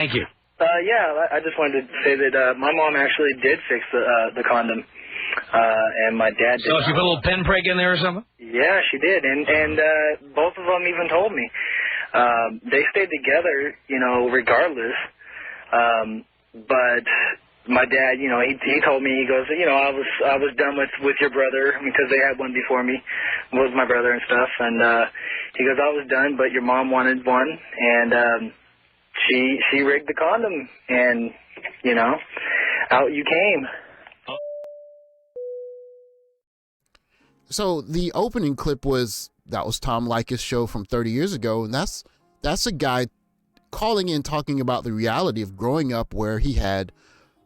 Thank you. Yeah, I just wanted to say that my mom actually did fix the condom, and my dad did. So she put a little pen peg in there or something? Yeah, she did, and both of them even told me. They stayed together, regardless. But my dad, he told me, he goes, I was done with your brother because they had one before me, was my brother and stuff, and he goes, I was done, but your mom wanted one, and she rigged the condom, and out you came. So the opening clip was Tom Leykis' show from 30 years ago, and that's a guy calling in talking about the reality of growing up where he had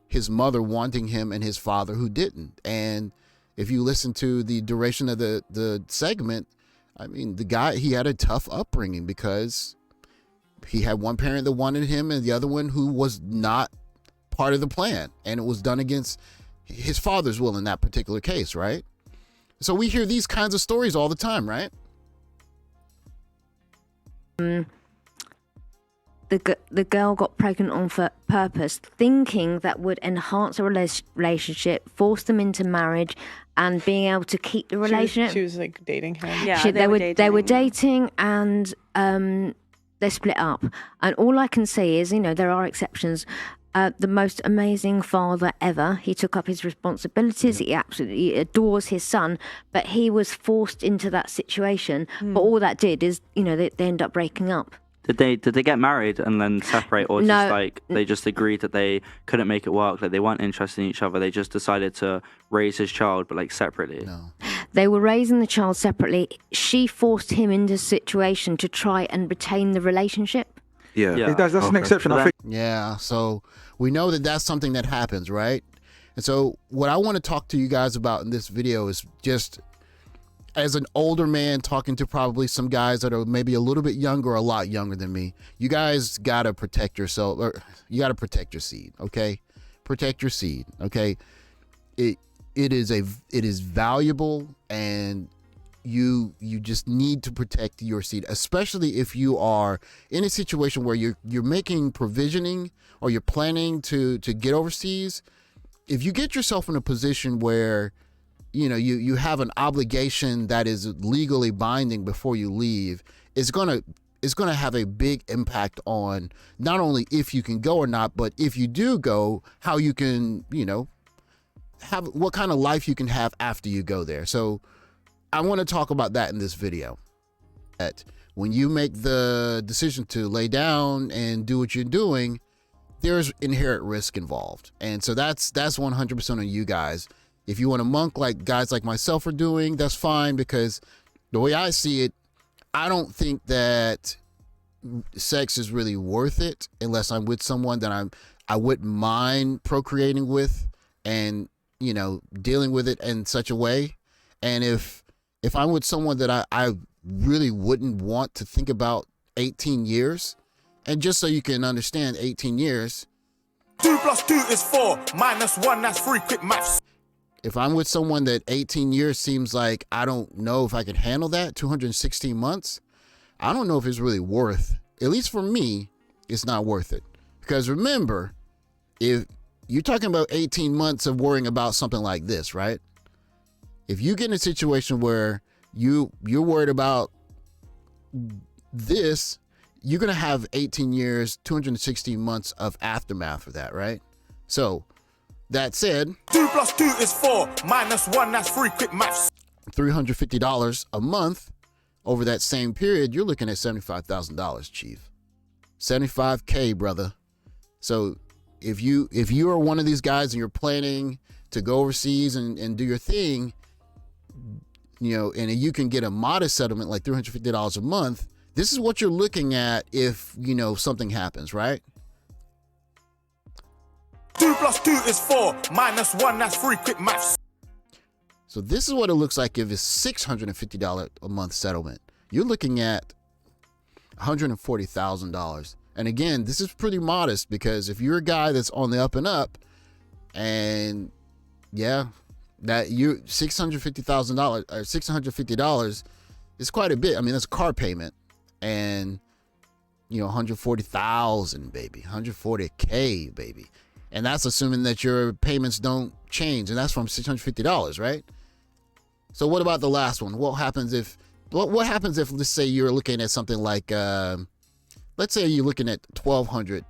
his mother wanting him and his father who didn't. And if you listen to the duration of the segment, I mean, the guy, he had a tough upbringing because he had one parent that wanted him and the other one who was not part of the plan, and it was done against his father's will in that particular case, right? So we hear these kinds of stories all the time, right? The girl got pregnant on purpose, thinking that would enhance a relationship, force them into marriage, and being able to keep the relationship. She was like dating him. Yeah, they were dating, and they split up. And all I can say is, there are exceptions. The most amazing father ever. He took up his responsibilities. He absolutely adores his son, but he was forced into that situation. But all that did is, they end up breaking up. Did they get married and then separate, or No. just like they just agreed that they couldn't make it work, like they weren't interested in each other, they just decided to raise his child but like separately? No. They were raising the child separately. She forced him into a situation to try and retain the relationship. Yeah. That's an exception, I think. Yeah, so we know that that's something that happens, right? And so what I want to talk to you guys about in this video is just as an older man talking to probably some guys that are maybe a little bit younger or a lot younger than me. You guys got to protect yourself, or you got to protect your seed, okay? Protect your seed, okay? It is valuable, and you just need to protect your seed, especially if you are in a situation where you're making provisioning or you're planning to get overseas. If you get yourself in a position where you have an obligation that is legally binding before you leave, it's gonna have a big impact on not only if you can go or not, but if you do go, how you can have what kind of life you can have after you go there. So I want to talk about that in this video. That when you make the decision to lay down and do what you're doing, there's inherent risk involved, and so that's 100% on you guys. If you want to monk like guys like myself are doing, that's fine, because the way I see it, I don't think that sex is really worth it unless I'm with someone that I wouldn't mind procreating with and, dealing with it in such a way. And if I'm with someone that I really wouldn't want to think about 18 years, and just so you can understand 18 years. 2 + 2 is 4, -1, that's 3, quick maths. If I'm with someone that 18 years seems like I don't know if I can handle that, 216 months, I don't know if it's really worth, at least for me, it's not worth it. Because remember, if you're talking about 18 months of worrying about something like this, right? If you get in a situation where you're worried about this, you're going to have 18 years, 216 months of aftermath of that, right? So that said, 2 + 2 is 4, -1, that's 3, quick maths. $350 a month over that same period, you're looking at $75,000, Chief. 75K, brother. So if you are one of these guys and you're planning to go overseas and do your thing, and you can get a modest settlement like $350 a month, this is what you're looking at if, something happens, right? 2 + 2 is 4, -1, that's 3, quick maths. So this is what it looks like if it's $650 a month settlement. You're looking at $140,000. And again, this is pretty modest, because if you're a guy that's on the up and up, and that you $650,000 or $650 is quite a bit. I mean, that's a car payment, and 140,000, baby, 140K, baby. And that's assuming that your payments don't change. And that's from $650, right? So what about the last one? What happens if, let's say you're looking at something like, let's say you're looking at 1,200.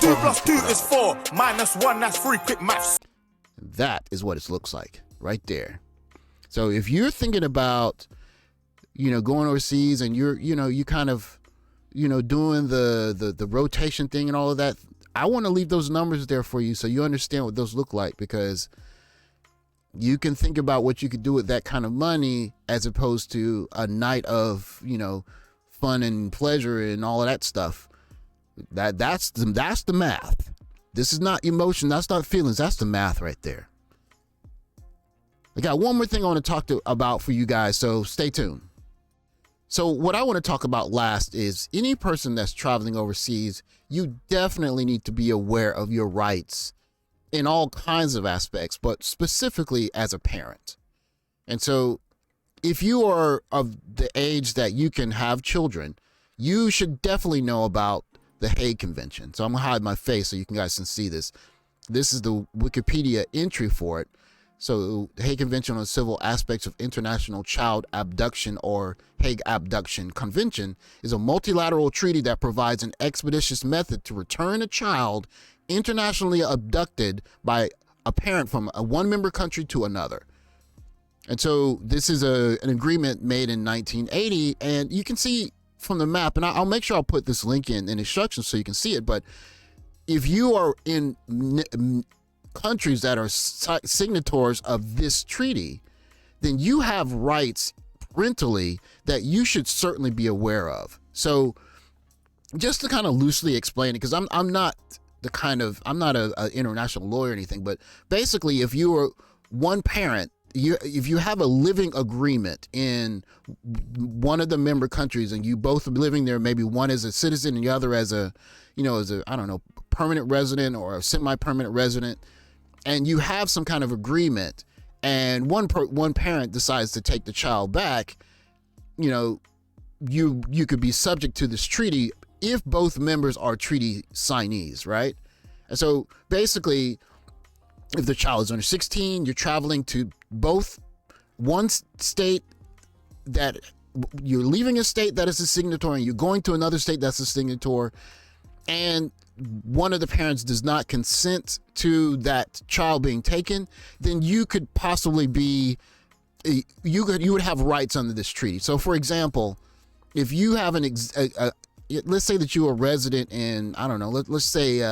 2 plus 2 is 4, minus 1, that's 3, quick maths. That is what it looks like right there. So if you're thinking about, going overseas and you kind of, doing the rotation thing and all of that, I want to leave those numbers there for you so you understand what those look like, because you can think about what you could do with that kind of money as opposed to a night of, fun and pleasure and all of that stuff. That's the math. This is not emotion. That's not feelings. That's the math right there. I got one more thing I want to talk about for you guys, so stay tuned. So what I want to talk about last is any person that's traveling overseas, you definitely need to be aware of your rights in all kinds of aspects, but specifically as a parent. And so if you are of the age that you can have children, you should definitely know about the Hague Convention. So I'm gonna hide my face so you guys can see this. This is the Wikipedia entry for it. So the Hague Convention on Civil Aspects of International Child Abduction, or Hague Abduction Convention, is a multilateral treaty that provides an expeditious method to return a child internationally abducted by a parent from one member country to another. And so this is an agreement made in 1980, and you can see from the map, and I'll make sure I'll put this link in instructions so you can see it, but if you are in countries that are signatories of this treaty, then you have rights parentally that you should certainly be aware of. So just to kind of loosely explain it, because I'm not an international lawyer or anything, but basically if you are one parent, if you have a living agreement in one of the member countries and you both are living there, maybe one as a citizen and the other as a permanent resident or a semi-permanent resident, and you have some kind of agreement, and one parent decides to take the child back, you could be subject to this treaty if both members are treaty signees, right? And so basically, if the child is under 16, you're traveling to both one state that you're leaving a state that is a signatory and you're going to another state that's a signatory, and one of the parents does not consent to that child being taken, then you could possibly be, you would have rights under this treaty. So for example, if you have let's say that you're a resident in, I don't know, let's say,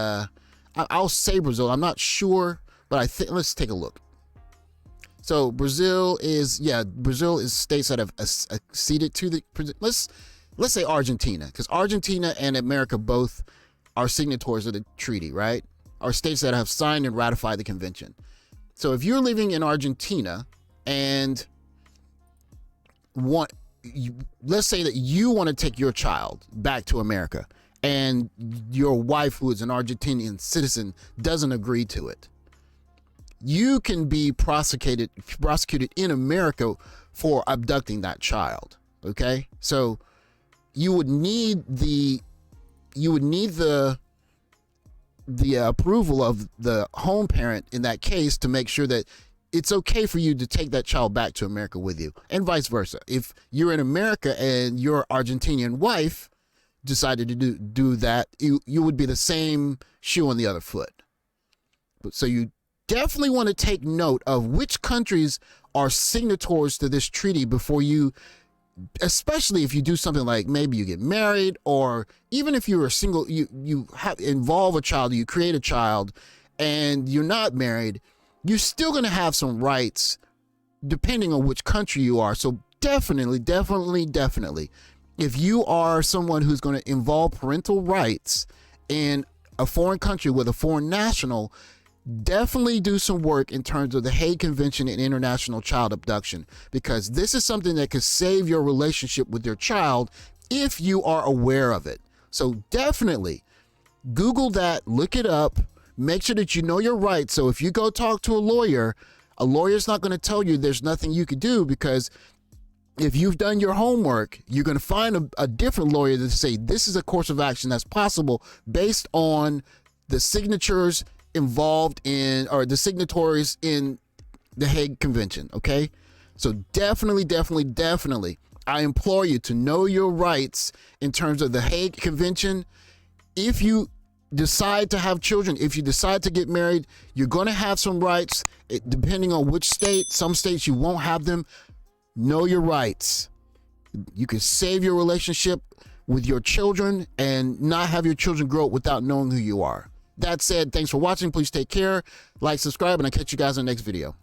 I'll say Brazil, I'm not sure, but I think, let's take a look. So Brazil is states that have acceded to the, let's say Argentina, because Argentina and America both are signatories of the treaty, right? Are states that have signed and ratified the convention. So if you're living in Argentina and let's say that you want to take your child back to America and your wife, who is an Argentinian citizen, doesn't agree to it, you can be prosecuted in America for abducting that child. Okay, so you would need the approval of the home parent in that case to make sure that it's okay for you to take that child back to America with you, and vice versa. If you're in America and your Argentinian wife decided to do that, you would be the same shoe on the other foot. So you definitely want to take note of which countries are signatories to this treaty before you, especially if you do something like maybe you get married, or even if you're a single, you involve a child, you create a child and you're not married, you're still going to have some rights depending on which country you are. So definitely, if you are someone who's going to involve parental rights in a foreign country with a foreign national, definitely do some work in terms of the Hague Convention and international child abduction, because this is something that could save your relationship with your child if you are aware of it. So definitely Google that, look it up, make sure that you know your rights. So if you go talk to a lawyer's not going to tell you there's nothing you could do, because if you've done your homework, you're going to find a different lawyer to say this is a course of action that's possible based on the signatures involved in, or the signatories in the Hague Convention, okay? So definitely, I implore you to know your rights in terms of the Hague Convention. If you decide to have children, if you decide to get married, you're going to have some rights, depending on which state. Some states you won't have them. Know your rights. You can save your relationship with your children and not have your children grow up without knowing who you are. That said, thanks for watching. Please take care, like, subscribe, and I'll catch you guys in the next video.